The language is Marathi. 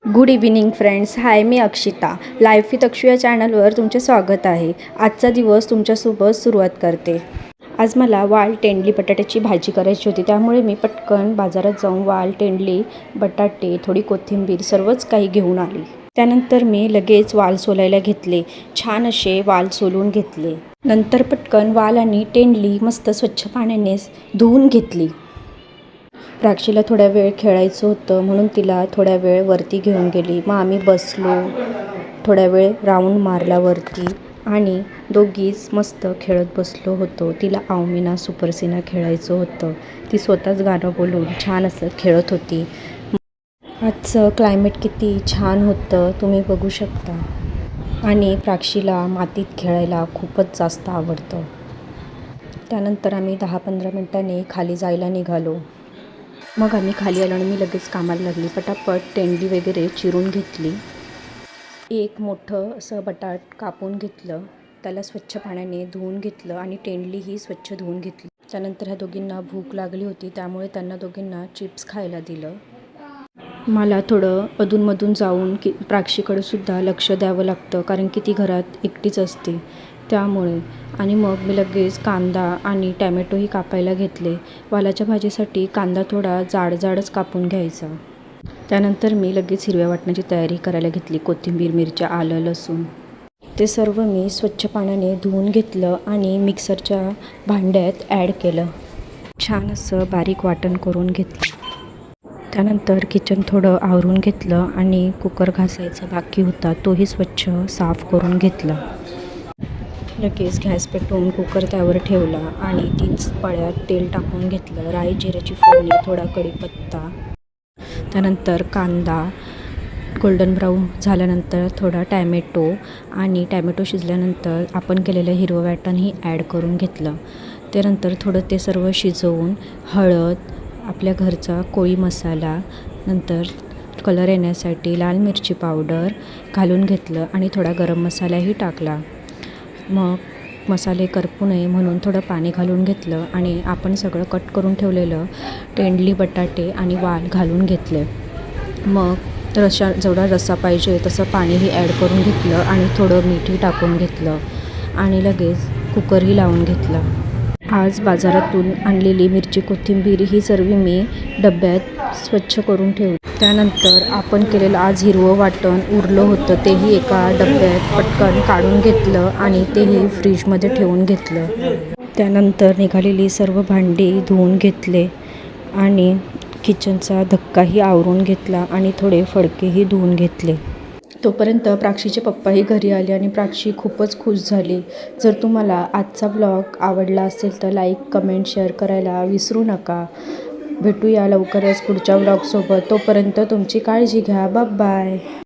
Good evening friends. High, me Akshita. Life with Akshu या चॅनलवर तुमचे स्वागत आहे. आजचा दिवस तुमच्यासोबत सुरुवात करते. आज मला वाल तेंडली बटाट्याची भाजी करायची होती, त्यामुळे मी पटकन बाजारात जाऊन वाल तेंडली बटाटे, थोडी कोथिंबीर सर्वच काही घेऊन आली. त्यानंतर मी लगेच वाल सोलायला घेतले. छान असे वाल सोलून घेतले. नंतर पटकन वाल आणि तेंडली मस्त स्वच्छ पाण्याने धुवून घेतली. प्राक्षीला थोड्या वेळ खेळायचं होतं म्हणून तिला थोड्या वेळ वरती घेऊन गेली. मग आम्ही बसलो, थोड्या वेळ राऊंड मारला वरती आणि दोघीच मस्त खेळत बसलो होतो. तिला आउमिना सुपरसिना खेळायचं होतं. ती स्वतःच गाणं बोलून छान असं खेळत होती. आजचं क्लायमेट किती छान होतं तुम्ही बघू शकता. आणि प्राक्षीला मातीत खेळायला खूपच जास्त आवडतं. त्यानंतर आम्ही 10-15 मिनिटांनी खाली जायला निघालो. मग आम्ही खाली आलो आणि मी लगेच कामाला लागली. पटापट तेंडली वगैरे चिरून घेतली. एक मोठं असं बटाट कापून घेतलं, त्याला स्वच्छ पाण्याने धुवून घेतलं आणि तेंडलीही स्वच्छ धुवून घेतली. त्यानंतर ह्या दोघींना भूक लागली होती, त्यामुळे त्यांना दोघींना चिप्स खायला दिलं. मला थोडं अधूनमधून जाऊन प्राक्षीकडे सुद्धा लक्ष द्यावं लागतं, कारण की ती घरात एकटीच असते त्यामुळे. आणि मग मी लगेच कांदा आणि टॅमॅटोही कापायला घेतले. वालाच्या भाजीसाठी कांदा थोडा जाडच कापून घ्यायचा. त्यानंतर मी लगेच हिरव्या वाटण्याची तयारी करायला घेतली. कोथिंबीर, मिरच्या, आलं, लसूण ते सर्व मी स्वच्छ पाण्याने धुवून घेतलं आणि मिक्सरच्या भांड्यात ॲड केलं. छान असं बारीक वाटण करून घेतलं. त्यानंतर किचन थोडं आवरून घेतलं आणि कुकर घासायचा बाकी होता, तोही स्वच्छ साफ करून घेतला. लगेच गॅस पेटवून कुकर त्यावर ठेवला आणि 3 पळ्यात तेल टाकून घेतलं. राई जिऱ्याची फोडणी, थोडा कढीपत्ता, त्यानंतर कांदा गोल्डन ब्राऊन झाल्यानंतर थोडा टॅमॅटो आणि टॅमॅटो शिजल्यानंतर आपण केलेलं हिरवं वाटणही ॲड करून घेतलं. त्यानंतर थोडं ते सर्व शिजवून हळद, आपल्या घरचा कोळी मसाला, नंतर कलर येण्यासाठी लाल मिरची पावडर घालून घेतलं आणि थोडा गरम मसालाही टाकला. मग मसाले करपू नये म्हणून थोडं पाणी घालून घेतलं आणि आपण सगळं कट करून ठेवलेलं तेंडली बटाटे आणि वाल घालून घेतले. मग जेवढा रस्सा पाहिजे तसं पाणीही ॲड करून घेतलं आणि थोडं मीठही टाकून घेतलं आणि लगेच कुकरही लावून घेतला. आज बाजारातून आणलेली मिरची, कोथिंबीर ही सर्व मी डब्यात स्वच्छ करून ठेवली. त्यानंतर आपण केलेलं आज हिरवं वाटण उरलं होतं, तेही एका डब्यात पटकन काढून घेतलं आणि तेही फ्रीजमध्ये ठेवून घेतलं. त्यानंतर निघालेली सर्व भांडी धुवून घेतले आणि किचनचा धक्काही आवरून घेतला आणि थोडे फडकेही धुवून घेतले. तोपर्यंत प्राक्षीचे पप्पाही घरी आले आणि प्राक्षी खूपच खुश झाली. जर तुम्हाला आजचा ब्लॉग आवडला असेल तर लाईक, कमेंट, शेअर करायला विसरू नका. भेटूया लवकरच पुढच्या ब्लॉगसोबत. तोपर्यंत तुमची काळजी घ्या. बाय.